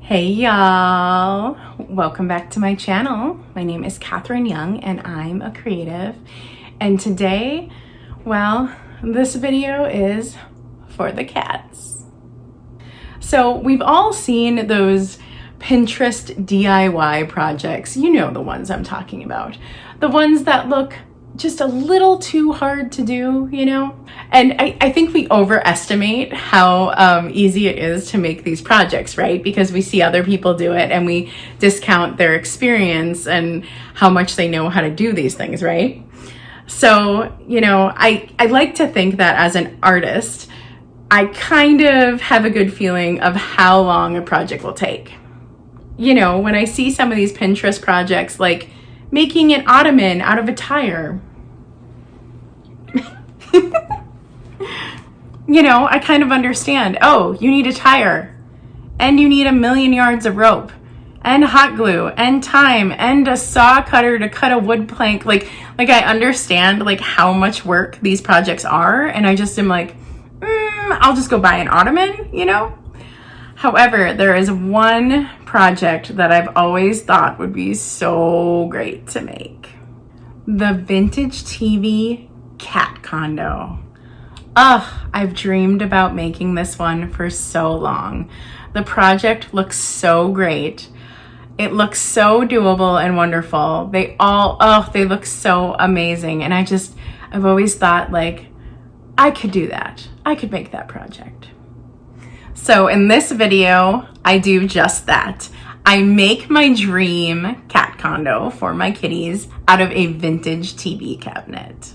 Hey y'all, welcome back to my channel. My name is Catherine Young and I'm a creative. And today, well, this video is for the cats. So we've all seen those Pinterest DIY projects. You know the ones I'm talking about. The ones that look just a little too hard to do, you know? And I think we overestimate how easy it is to make these projects, right? Because we see other people do it and we discount their experience and how much they know how to do these things, right? So, you know, I like to think that as an artist, I kind of have a good feeling of how long a project will take. You know, when I see some of these Pinterest projects, like making an ottoman out of a tire, you know, I kind of understand. Oh, you need a tire and you need 1,000,000 yards of rope and hot glue and time and a saw cutter to cut a wood plank. Like I understand like how much work these projects are. And I just am like, I'll just go buy an ottoman, you know? However, there is one project that I've always thought would be so great to make. The vintage TV cat condo. Ugh, I've dreamed about making this one for so long. The project looks so great. It looks so doable and wonderful. They look so amazing. And I've always thought like, I could do that. I could make that project. So in this video, I do just that. I make my dream cat condo for my kitties out of a vintage TV cabinet.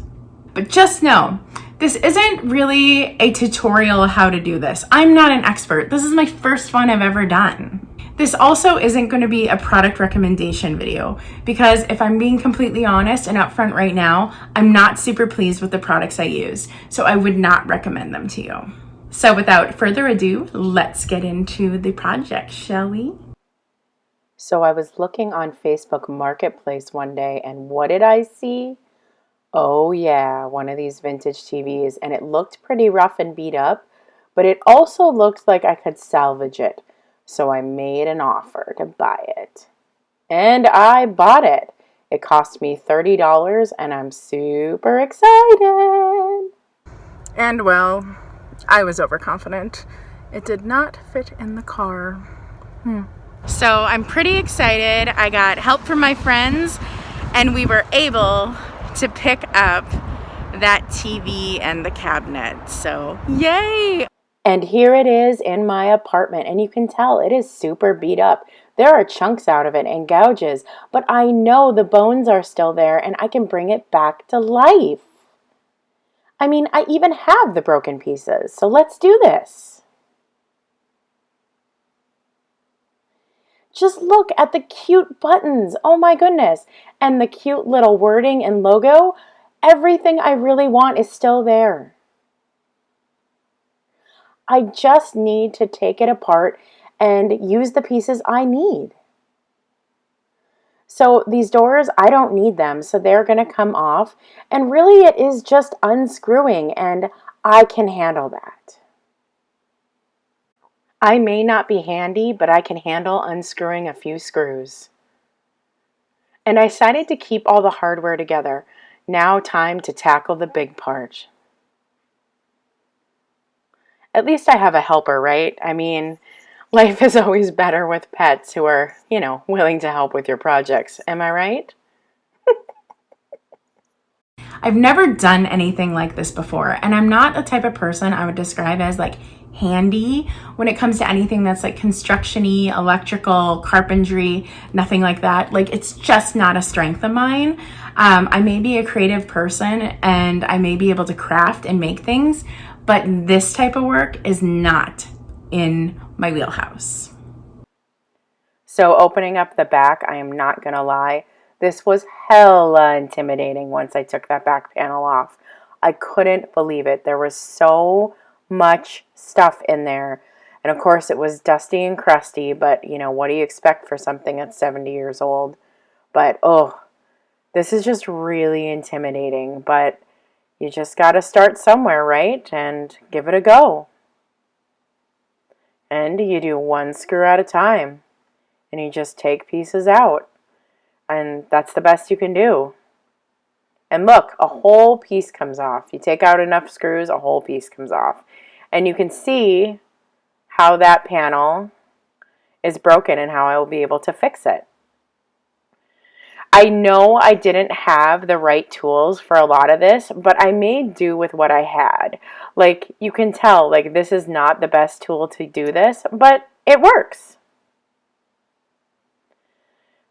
But just know, this isn't really a tutorial how to do this. I'm not an expert. This is my first one I've ever done. This also isn't going to be a product recommendation video because if I'm being completely honest and upfront right now, I'm not super pleased with the products I use. So I would not recommend them to you. So without further ado, let's get into the project, shall we? So I was looking on Facebook Marketplace one day, and what did I see? Oh yeah, one of these vintage TVs, and it looked pretty rough and beat up, but it also looked like I could salvage it. So I made an offer to buy it. And I bought it. It cost me $30, and I'm super excited. And well, I was overconfident. It did not fit in the car. So I'm pretty excited. I got help from my friends and we were able to pick up that TV and the cabinet. So yay! And here it is in my apartment, and you can tell it is super beat up. There are chunks out of it and gouges, but I know the bones are still there and I can bring it back to life. I mean, I even have the broken pieces, so let's do this. Just look at the cute buttons, oh my goodness, and the cute little wording and logo. Everything I really want is still there. I just need to take it apart and use the pieces I need. So these doors, I don't need them, so they're going to come off. And really it is just unscrewing, and I can handle that. I may not be handy, but I can handle unscrewing a few screws. And I decided to keep all the hardware together. Now time to tackle the big part. At least I have a helper, right? I mean, life is always better with pets who are, willing to help with your projects. Am I right? I've never done anything like this before, and I'm not a type of person I would describe as like handy when it comes to anything that's like construction-y, electrical, carpentry, nothing like that. Like it's just not a strength of mine. I may be a creative person and I may be able to craft and make things, but this type of work is not in my wheelhouse. So opening up the back, I am not gonna lie, this was hella intimidating once I took that back panel off. I couldn't believe it. There was so much stuff in there. And of course it was dusty and crusty, but what do you expect for something that's 70 years old? But this is just really intimidating, but you just got to start somewhere, right? And give it a go. And you do one screw at a time, and you just take pieces out, and that's the best you can do. And look, a whole piece comes off. You take out enough screws, a whole piece comes off. And you can see how that panel is broken and how I will be able to fix it. I know I didn't have the right tools for a lot of this, but I made do with what I had. Like, you can tell, like, this is not the best tool to do this, but it works.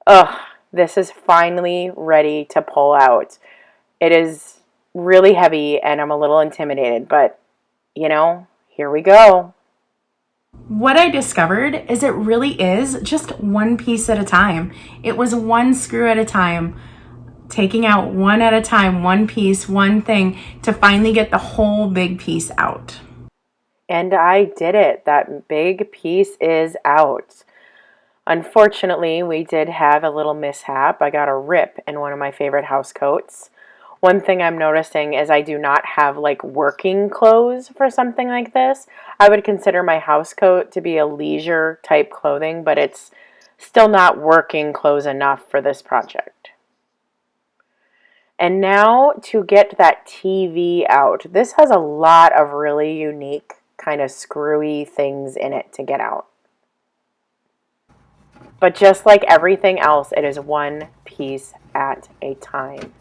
Ugh, this is finally ready to pull out. It is really heavy and I'm a little intimidated, but, you know, here we go. What I discovered is it really is just one piece at a time. It was one screw at a time, taking out one at a time, one piece, one thing, to finally get the whole big piece out. And I did it. That big piece is out. Unfortunately, we did have a little mishap. I got a rip in one of my favorite house coats. One thing I'm noticing is I do not have like working clothes for something like this. I would consider my house coat to be a leisure type clothing, but it's still not working clothes enough for this project. And now to get that TV out. This has a lot of really unique kind of screwy things in it to get out. But just like everything else, it is one piece at a time.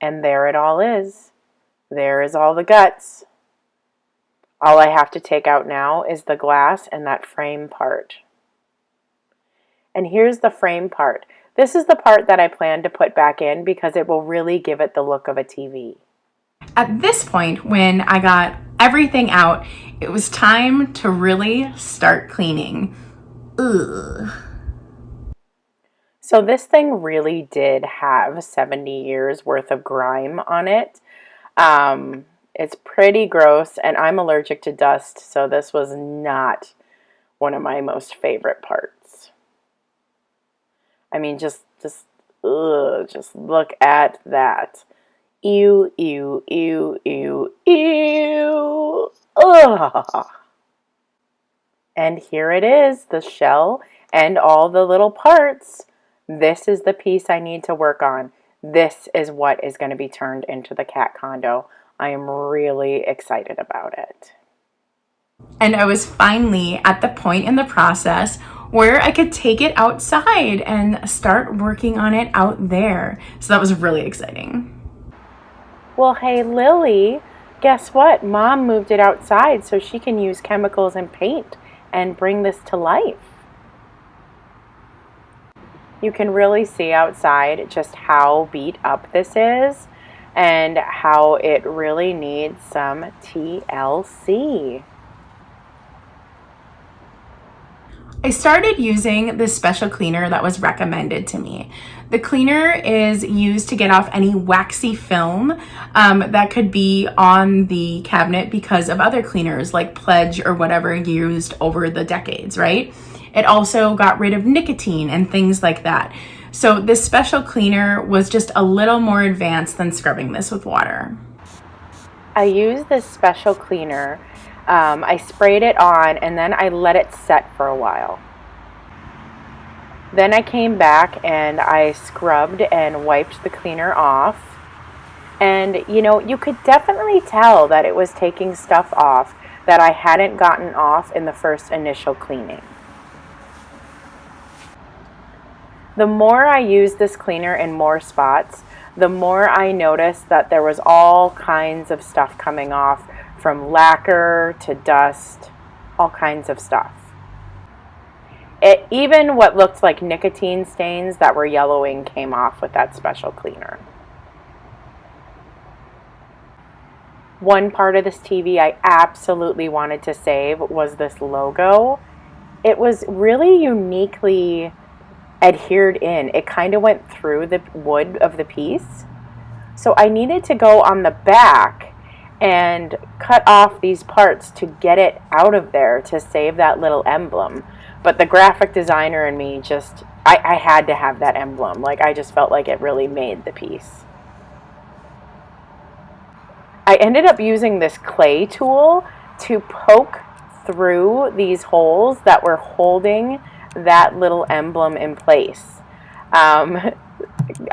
And there it all is. There is all the guts. All I have to take out now is the glass and that frame part. And here's the frame part. This is the part that I plan to put back in because it will really give it the look of a TV. At this point, when I got everything out, it was time to really start cleaning. Ugh. So this thing really did have 70 years worth of grime on it. It's pretty gross, and I'm allergic to dust, so this was not one of my most favorite parts. I mean, just look at that. Ew, ew, ew, ew, ew. Ugh. And here it is, the shell and all the little parts. This is the piece I need to work on. This is what is going to be turned into the cat condo. I am really excited about it. And I was finally at the point in the process where I could take it outside and start working on it out there. So that was really exciting. Well, hey, Lily, guess what? Mom moved it outside so she can use chemicals and paint and bring this to life. You can really see outside just how beat up this is and how it really needs some TLC. I started using this special cleaner that was recommended to me. The cleaner is used to get off any waxy film that could be on the cabinet because of other cleaners like Pledge or whatever used over the decades, right? It also got rid of nicotine and things like that. So this special cleaner was just a little more advanced than scrubbing this with water. I used this special cleaner. I sprayed it on and then I let it set for a while. Then I came back and I scrubbed and wiped the cleaner off. And you know, you could definitely tell that it was taking stuff off that I hadn't gotten off in the first initial cleaning. The more I used this cleaner in more spots, the more I noticed that there was all kinds of stuff coming off, from lacquer to dust, all kinds of stuff. Even what looked like nicotine stains that were yellowing came off with that special cleaner. One part of this TV I absolutely wanted to save was this logo. It was really uniquely adhered in. It kind of went through the wood of the piece. So I needed to go on the back and cut off these parts to get it out of there to save that little emblem. But the graphic designer in me just, I had to have that emblem. Like, I just felt like it really made the piece. I ended up using this clay tool to poke through these holes that were holding that little emblem in place. Um,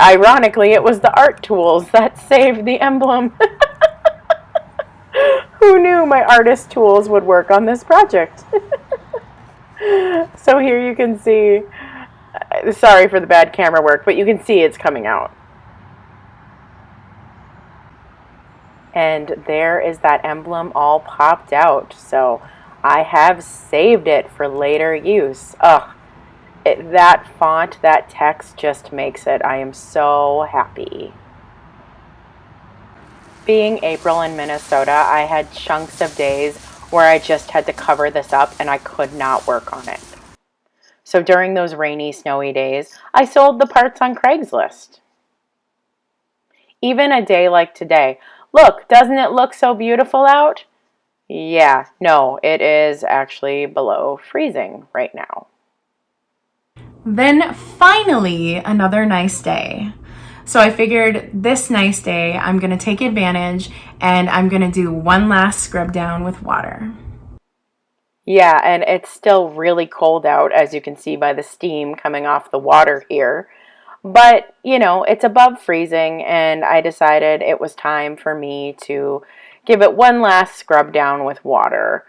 Ironically, it was the art tools that saved the emblem. Who knew my artist tools would work on this project? So here you can see, sorry for the bad camera work, but you can see it's coming out. And there is that emblem all popped out. So I have saved it for later use. Ugh, that font, that text just makes it. I am so happy. Being April in Minnesota, I had chunks of days where I just had to cover this up and I could not work on it. So during those rainy, snowy days, I sold the parts on Craigslist. Even a day like today. Look, doesn't it look so beautiful out? Yeah, no, it is actually below freezing right now. Then finally, another nice day. So I figured this nice day, I'm going to take advantage and I'm going to do one last scrub down with water. Yeah, and it's still really cold out, as you can see by the steam coming off the water here. But, you know, it's above freezing, and I decided it was time for me to give it one last scrub down with water.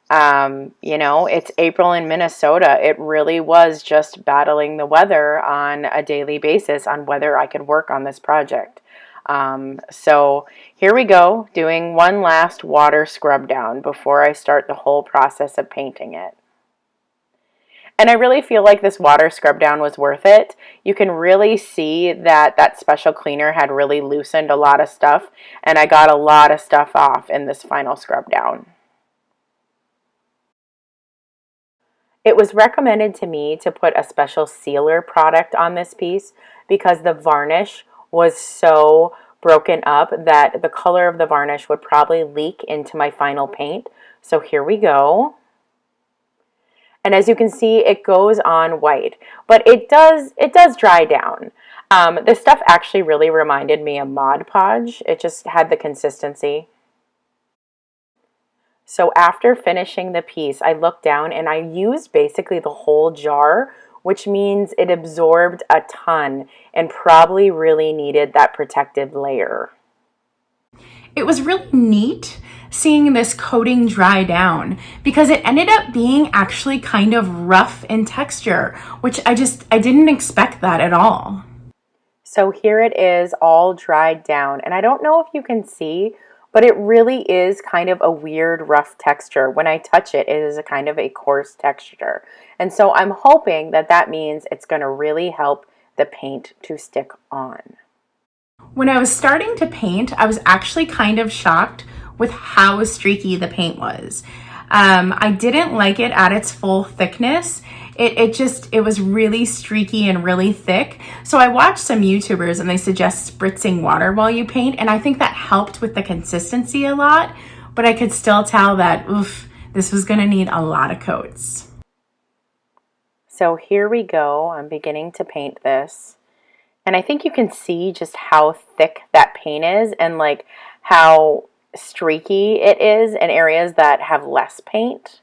You know, it's April in Minnesota. It really was just battling the weather on a daily basis on whether I could work on this project. So here we go, doing one last water scrub down before I start the whole process of painting it. And I really feel like this water scrub down was worth it. You can really see that that special cleaner had really loosened a lot of stuff, and I got a lot of stuff off in this final scrub down. It was recommended to me to put a special sealer product on this piece because the varnish was so broken up that the color of the varnish would probably leak into my final paint. So here we go. And as you can see, it goes on white, but it does dry down. This stuff actually really reminded me of Mod Podge. It just had the consistency. So after finishing the piece, I looked down and I used basically the whole jar, which means it absorbed a ton and probably really needed that protective layer. It was really neat seeing this coating dry down because it ended up being actually kind of rough in texture, which I didn't expect that at all. So here it is all dried down, and I don't know if you can see, but it really is kind of a weird rough texture. When I touch it, it is a kind of a coarse texture. And so I'm hoping that that means it's going to really help the paint to stick on. When I was starting to paint, I was actually kind of shocked with how streaky the paint was. I didn't like it at its full thickness. It was really streaky and really thick. So I watched some YouTubers and they suggest spritzing water while you paint, and I think that helped with the consistency a lot, but I could still tell that, oof, this was gonna need a lot of coats. So here we go. I'm beginning to paint this. And I think you can see just how thick that paint is and like how streaky it is in areas that have less paint.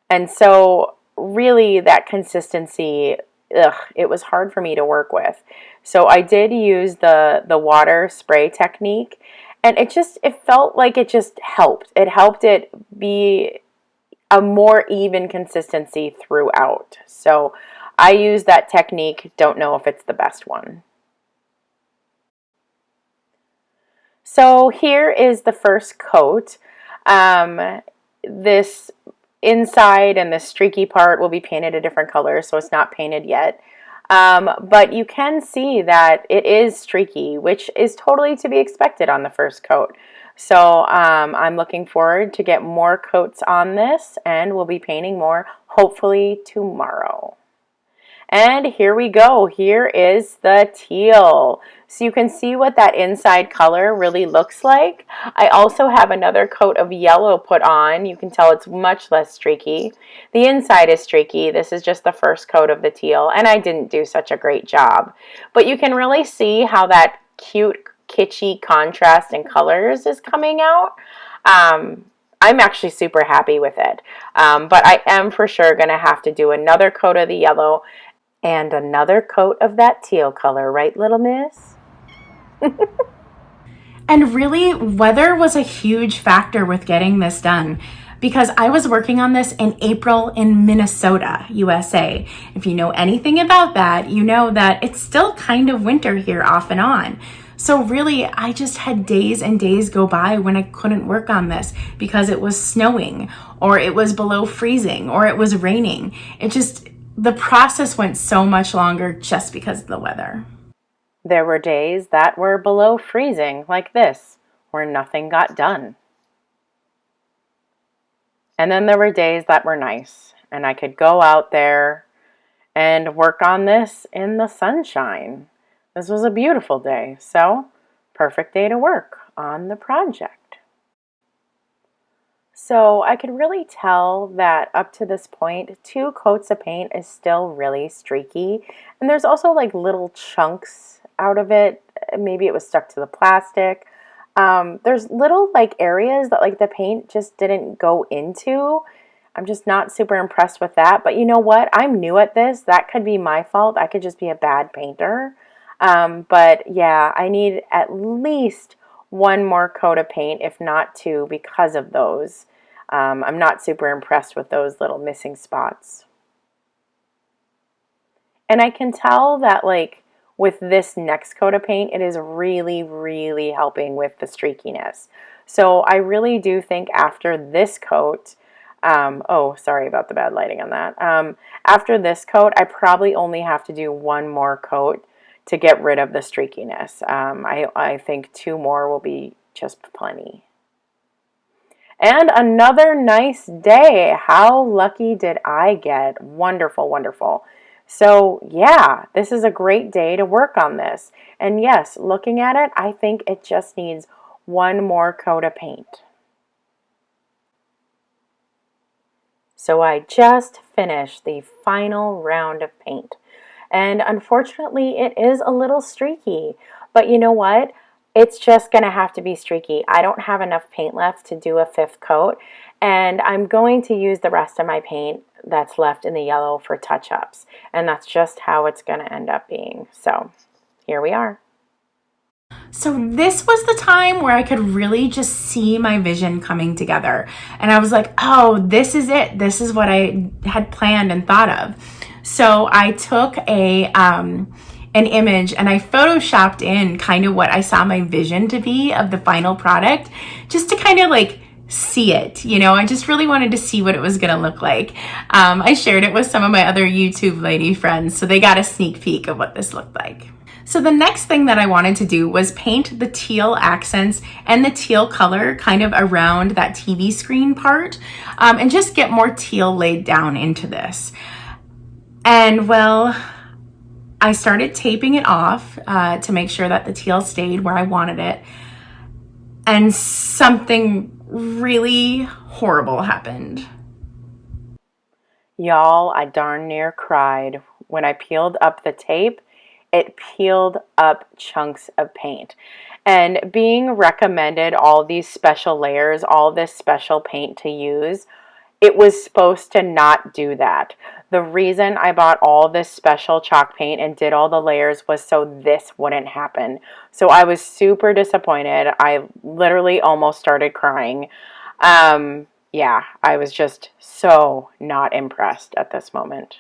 And so really that consistency, it was hard for me to work with. So I did use the water spray technique, and it felt like it just helped. It helped it be a more even consistency throughout. So I use that technique. Don't know if it's the best one. So here is the first coat. This inside and the streaky part will be painted a different color, so it's not painted yet. But you can see that it is streaky, which is totally to be expected on the first coat. So I'm looking forward to get more coats on this, and we'll be painting more hopefully tomorrow. And here we go. Here is the teal. So you can see what that inside color really looks like. I also have another coat of yellow put on. You can tell it's much less streaky. The inside is streaky. This is just the first coat of the teal, and I didn't do such a great job. But you can really see how that cute kitschy contrast and colors is coming out. I'm actually super happy with it. But I am for sure going to have to do another coat of the yellow and another coat of that teal color, right, little miss? And really, weather was a huge factor with getting this done because I was working on this in April in Minnesota, USA. If you know anything about that, you know that it's still kind of winter here off and on. So really, I just had days and days go by when I couldn't work on this because it was snowing or it was below freezing or it was raining. The process went so much longer just because of the weather. There were days that were below freezing, like this, where nothing got done. And then there were days that were nice, and I could go out there and work on this in the sunshine. This was a beautiful day, so perfect day to work on the project. So I could really tell that up to this point, 2 coats of paint is still really streaky. And there's also like little chunks out of it. Maybe it was stuck to the plastic. There's little like areas that like the paint just didn't go into. I'm just not super impressed with that. But you know what? I'm new at this. That could be my fault. I could just be a bad painter. But yeah, I need at least 1 more coat of paint, if not 2, because of those. I'm not super impressed with those little missing spots. And I can tell that like with this next coat of paint, it is really, really helping with the streakiness. So I really do think after this coat, oh, sorry about the bad lighting on that. After this coat, I probably only have to do 1 more coat to get rid of the streakiness. I think 2 more will be just plenty. And another nice day. How lucky did I get? Wonderful, wonderful. So yeah, this is a great day to work on this. And yes, looking at it, I think it just needs 1 more coat of paint. So I just finished the final round of paint. And unfortunately, it is a little streaky. But you know what? It's just going to have to be streaky. I don't have enough paint left to do a 5th coat. And I'm going to use the rest of my paint that's left in the yellow for touch-ups. And that's just how it's going to end up being. So here we are. So this was the time where I could really just see my vision coming together. And I was like, oh, this is it. This is what I had planned and thought of. So I took an image and I photoshopped in kind of what I saw my vision to be of the final product, just to kind of like see it. I just really wanted to see what it was going to look like. I shared it with some of my other YouTube lady friends, so they got a sneak peek of what this looked like. So the next thing that I wanted to do was paint the teal accents and the teal color kind of around that TV screen part, and just get more teal laid down into this. And well, I started taping it off to make sure that the teal stayed where I wanted it. And something really horrible happened. Y'all, I darn near cried. When I peeled up the tape, it peeled up chunks of paint. And being recommended all these special layers, all this special paint to use, it was supposed to not do that. The reason I bought all this special chalk paint and did all the layers was so this wouldn't happen. So I was super disappointed. I literally almost started crying. Yeah, I was just so not impressed at this moment.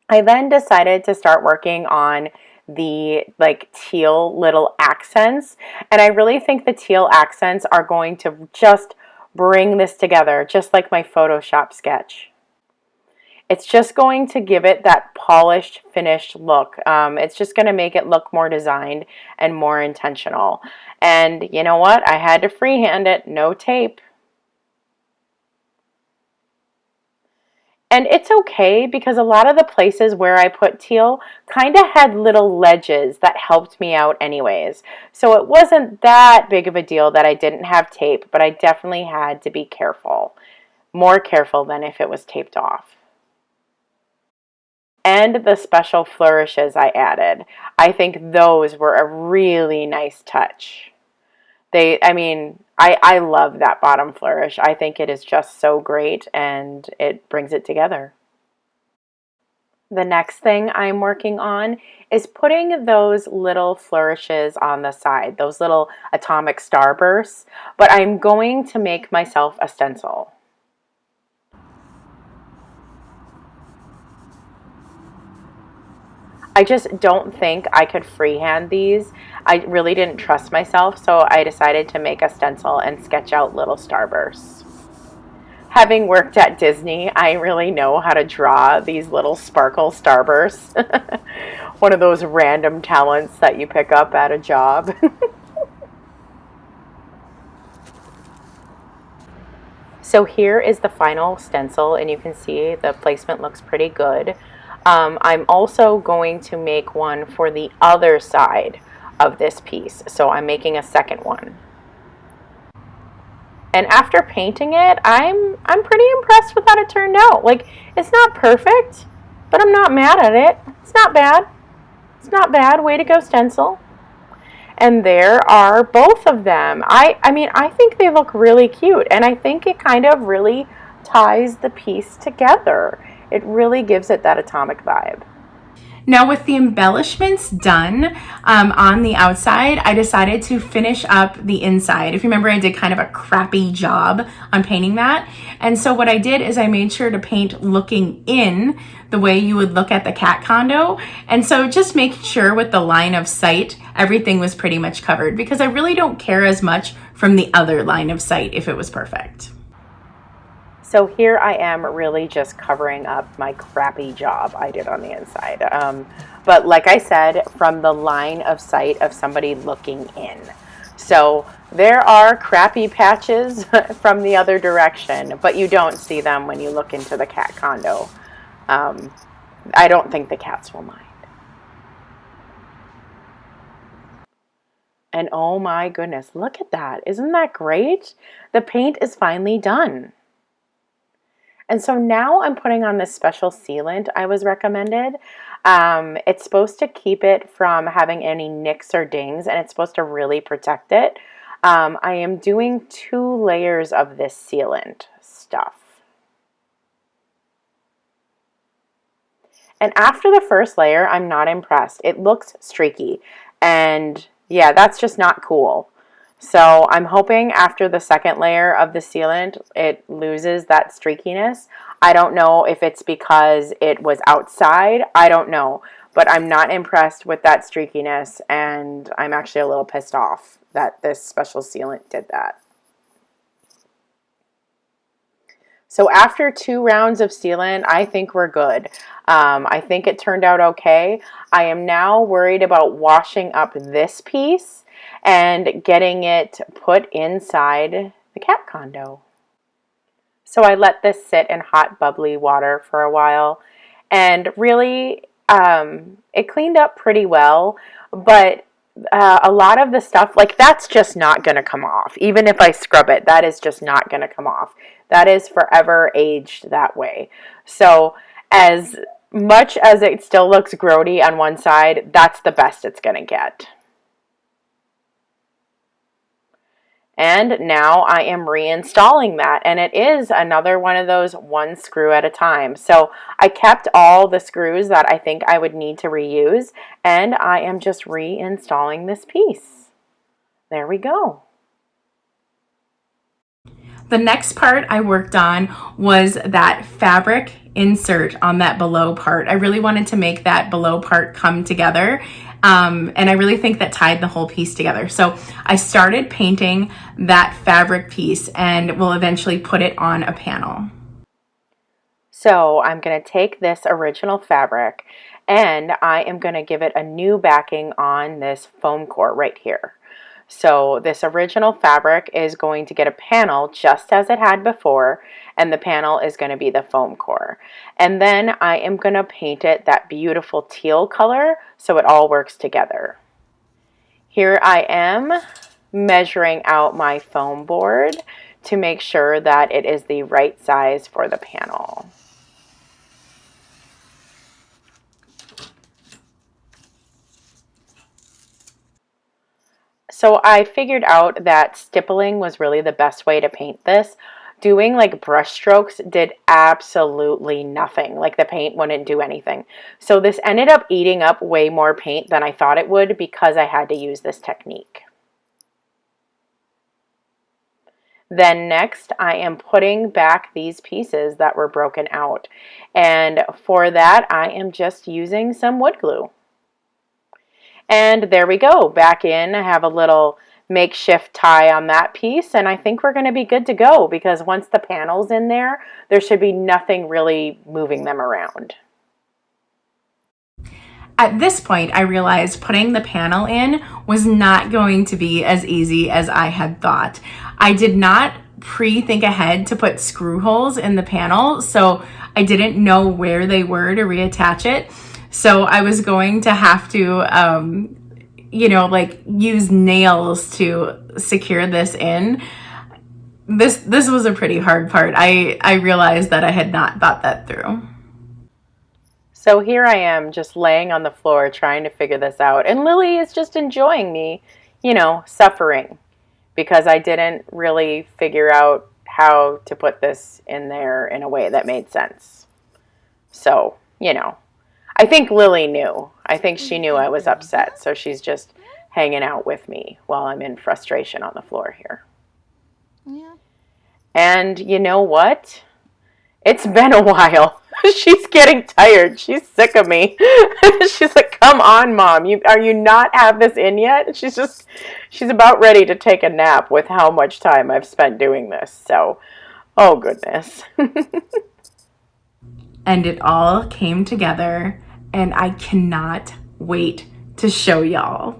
I then decided to start working on the like teal little accents, and I really think the teal accents are going to just bring this together, just like my Photoshop sketch. It's just going to give it that polished, finished look. It's just going to make it look more designed and more intentional. And you know what? I had to freehand it, no tape. And it's okay because a lot of the places where I put teal kind of had little ledges that helped me out anyways. So it wasn't that big of a deal that I didn't have tape, but I definitely had to be careful. More careful than if it was taped off. And the special flourishes I added. I think those were a really nice touch. I mean, I love that bottom flourish. I think it is just so great and it brings it together. The next thing I'm working on is putting those little flourishes on the side, those little atomic starbursts, but I'm going to make myself a stencil. I just don't think I could freehand these. I really didn't trust myself, so I decided to make a stencil and sketch out little starbursts. Having worked at Disney, I really know how to draw these little sparkle starbursts. One of those random talents that you pick up at a job. So here is the final stencil, and you can see the placement looks pretty good. I'm also going to make one for the other side of this piece, so I'm making a second one. And after painting it, I'm pretty impressed with how it turned out. Like, it's not perfect, but I'm not mad at it. It's not bad. It's not bad. Way to go, stencil. And there are both of them. I mean, I think they look really cute, and I think it kind of really ties the piece together. It really gives it that atomic vibe. Now with the embellishments done on the outside, I decided to finish up the inside. If you remember, I did kind of a crappy job on painting that. And so what I did is I made sure to paint looking in the way you would look at the cat condo. And so just making sure with the line of sight, everything was pretty much covered, because I really don't care as much from the other line of sight if it was perfect. So here I am really just covering up my crappy job I did on the inside. But like I said, from the line of sight of somebody looking in. So there are crappy patches from the other direction, but you don't see them when you look into the cat condo. I don't think the cats will mind. And oh my goodness, look at that. Isn't that great? The paint is finally done. And so now I'm putting on this special sealant I was recommended. It's supposed to keep it from having any nicks or dings, and it's supposed to really protect it. I am doing 2 layers of this sealant stuff. And after the first layer, I'm not impressed. It looks streaky, and yeah, that's just not cool. So I'm hoping after the second layer of the sealant, it loses that streakiness. I don't know if it's because it was outside. I don't know. But I'm not impressed with that streakiness, and I'm actually a little pissed off that this special sealant did that. So after 2 rounds of sealant, I think we're good. I think it turned out okay. I am now worried about washing up this piece and getting it put inside the cat condo. So I let this sit in hot bubbly water for a while, and really it cleaned up pretty well, but a lot of the stuff, like, that's just not going to come off. Even if I scrub it, that is just not going to come off. That is forever aged that way. So as much as it still looks grody on one side, that's the best it's going to get. And now I am reinstalling that, and it is another one of those 1 screw at a time. So I kept all the screws that I think I would need to reuse, and I am just reinstalling this piece. There we go. The next part I worked on was that fabric insert on that below part. I really wanted to make that below part come together. And I really think that tied the whole piece together. So I started painting that fabric piece and will eventually put it on a panel. So I'm going to take this original fabric and I am going to give it a new backing on this foam core right here. So this original fabric is going to get a panel just as it had before, and the panel is going to be the foam core. And then I am going to paint it that beautiful teal color so it all works together. Here I am measuring out my foam board to make sure that it is the right size for the panel. So So I figured out that stippling was really the best way to paint this. Doing like brush strokes did absolutely nothing. Like the paint wouldn't do anything. So this ended up eating up way more paint than I thought it would because I had to use this technique. Then next, I am putting back these pieces that were broken out. And for that, I am just using some wood glue. And there we go, back in. I have a little makeshift tie on that piece, and I think we're going to be good to go because once the panel's in there, there should be nothing really moving them around. At this point, I realized putting the panel in was not going to be as easy as I had thought. I did not pre-think ahead to put screw holes in the panel, so I didn't know where they were to reattach it. So I was going to have to, like use nails to secure this in. This was a pretty hard part. I realized that I had not thought that through. So here I am just laying on the floor trying to figure this out. And Lily is just enjoying me, suffering because I didn't really figure out how to put this in there in a way that made sense. So, I think Lily knew. I think she knew I was upset. So she's just hanging out with me while I'm in frustration on the floor here. Yeah. And you know what? It's been a while. She's getting tired. She's sick of me. She's like, come on, Mom. Are you not have this in yet? She's about ready to take a nap with how much time I've spent doing this. So, oh goodness. And it all came together, and I cannot wait to show y'all.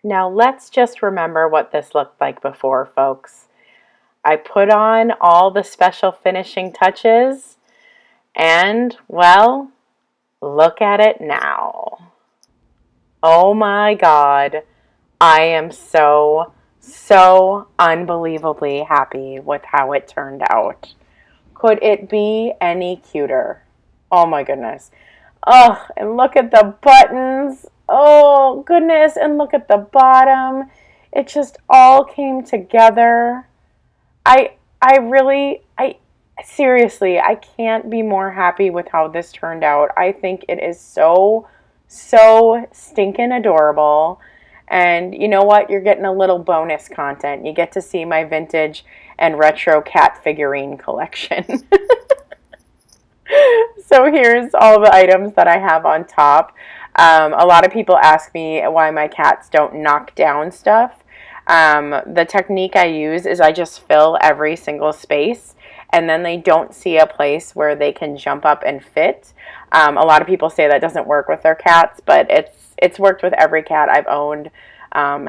Now let's just remember what this looked like before, folks. I put on all the special finishing touches. And, well, look at it now. Oh my God. I am so unbelievably happy with how it turned out. Could it be any cuter? Oh my goodness. Oh, and look at the buttons. Oh goodness, and look at the bottom. It just all came together. Seriously, I can't be more happy with how this turned out. I think it is so stinking adorable. And you know what? You're getting a little bonus content. You get to see my vintage and retro cat figurine collection. So here's all the items that I have on top. A lot of people ask me why my cats don't knock down stuff. The technique I use is I just fill every single space, and then they don't see a place where they can jump up and fit. A lot of people say that doesn't work with their cats, but it's worked with every cat I've owned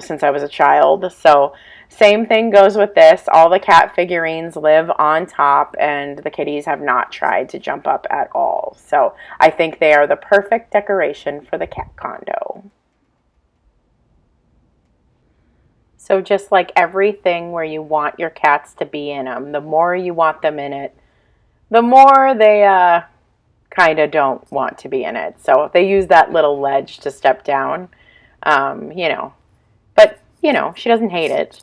since I was a child. So same thing goes with this. All the cat figurines live on top, and the kitties have not tried to jump up at all. So I think they are the perfect decoration for the cat condo. So just like everything where you want your cats to be in them, the more you want them in it, the more they kind of don't want to be in it. So they use that little ledge to step down, But, she doesn't hate it.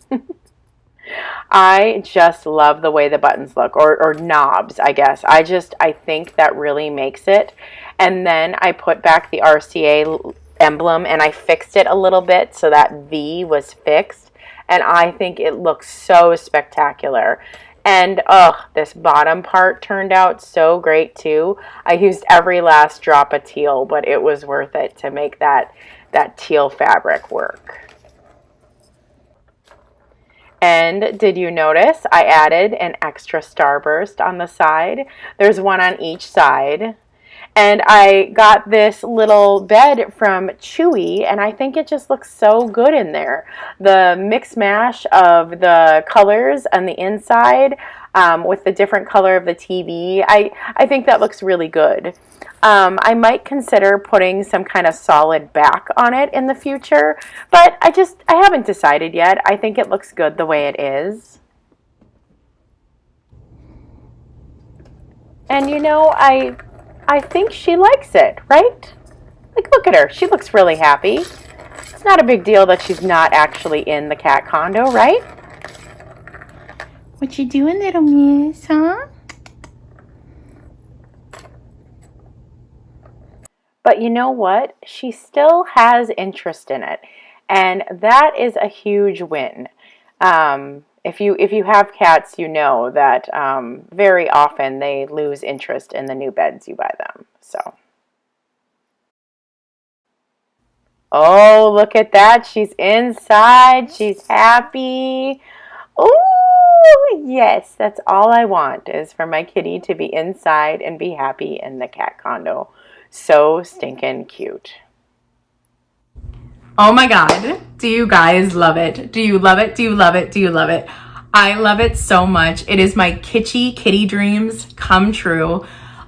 I just love the way the buttons look, or knobs, I guess. I think that really makes it. And then I put back the RCA emblem, and I fixed it a little bit so that V was fixed. And I think it looks so spectacular. And, this bottom part turned out so great, too. I used every last drop of teal, but it was worth it to make that teal fabric work. And did you notice I added an extra starburst on the side? There's one on each side. And I got this little bed from Chewy, and I think it just looks so good in there. The mix mash of the colors on the inside with the different color of the TV, I think that looks really good. I might consider putting some kind of solid back on it in the future, but I haven't decided yet. I think it looks good the way it is. And I think she likes it, right? Like, look at her. She looks really happy. It's not a big deal that she's not actually in the cat condo, right? What you doing, little miss, huh? But you know what? She still has interest in it. And that is a huge win. If you have cats, you know that very often they lose interest in the new beds you buy them. So, oh, look at that. She's inside. She's happy. Oh, yes. That's all I want is for my kitty to be inside and be happy in the cat condo. So stinking cute. Oh my God. Do you guys love it? Do you love it? Do you love it? Do you love it? I love it so much. It is my kitschy kitty dreams come true.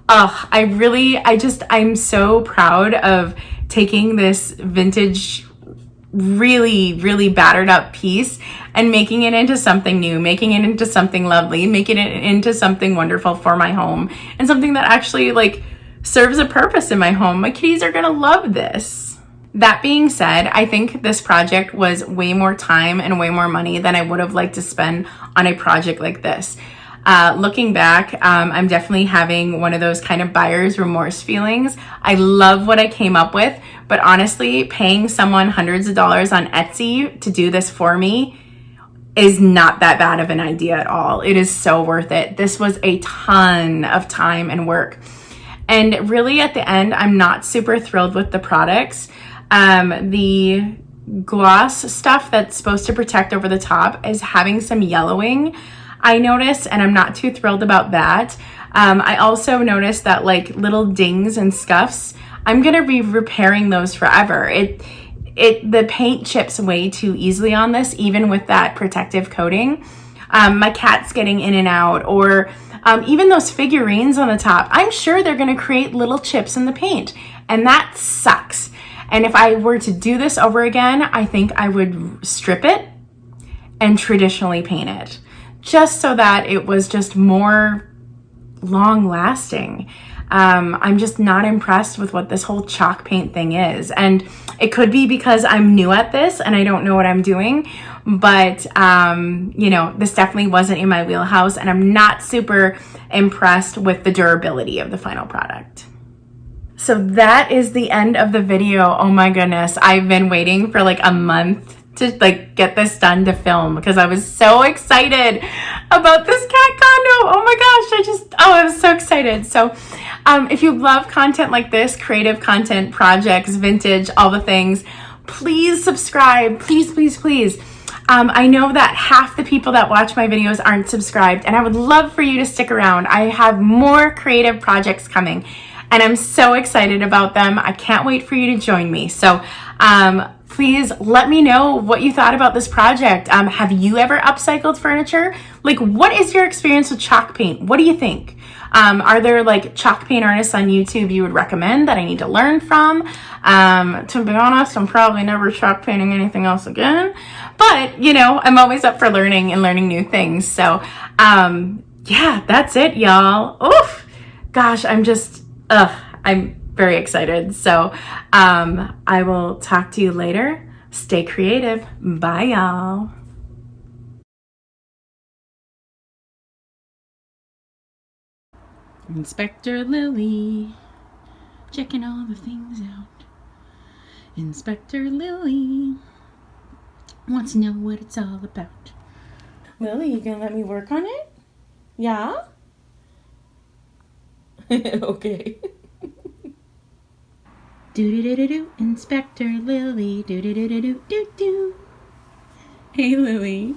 I'm so proud of taking this vintage, really, really battered up piece and making it into something new, making it into something lovely, making it into something wonderful for my home and something that actually like serves a purpose in my home. My kitties are gonna love this. That being said, I think this project was way more time and way more money than I would have liked to spend on a project like this. Looking back, I'm definitely having one of those kind of buyer's remorse feelings. I love what I came up with, but honestly, paying someone hundreds of dollars on Etsy to do this for me is not that bad of an idea at all. It is so worth it. This was a ton of time and work. And really at the end, I'm not super thrilled with the products. The gloss stuff that's supposed to protect over the top is having some yellowing, I noticed, and I'm not too thrilled about that. I also noticed that like little dings and scuffs, I'm gonna be repairing those forever. The paint chips way too easily on this, even with that protective coating. My cat's getting in and out, or even those figurines on the top, I'm sure they're gonna create little chips in the paint, and that sucks. And if I were to do this over again, I think I would strip it and traditionally paint it, just so that it was just more long lasting. I'm just not impressed with what this whole chalk paint thing is. And it could be because I'm new at this and I don't know what I'm doing, but this definitely wasn't in my wheelhouse, and I'm not super impressed with the durability of the final product. So that is the end of the video. Oh my goodness. I've been waiting for like a month to like get this done to film because I was so excited about this cat condo. Oh my gosh, I was so excited. So if you love content like this, creative content, projects, vintage, all the things, please subscribe. Please, please, please. I know that half the people that watch my videos aren't subscribed, and I would love for you to stick around. I have more creative projects coming, and I'm so excited about them. I can't wait for you to join me. So please let me know what you thought about this project. Have you ever upcycled furniture? Like, what is your experience with chalk paint? What do you think? Are there like chalk paint artists on YouTube you would recommend that I need to learn from? To be honest, I'm probably never chalk painting anything else again, but I'm always up for learning and learning new things. So, yeah, that's it, y'all. Oof, gosh, I'm very excited. So, I will talk to you later. Stay creative. Bye, y'all. Inspector Lily, checking all the things out. Inspector Lily wants to know what it's all about. Lily, you gonna let me work on it? Yeah? Okay. Do-do-do-do-do, Inspector Lily, do-do-do-do-do-do-do. Hey, Lily,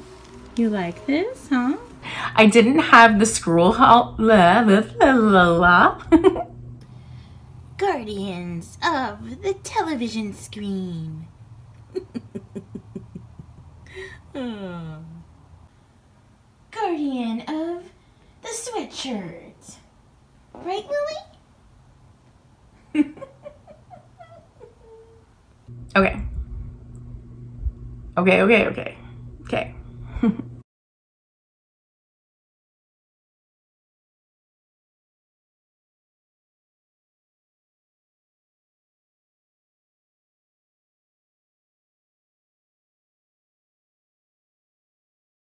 you like this, huh? I didn't have the scroll Guardians of the television screen. Guardian of the sweatshirt. Right, Lily? Okay.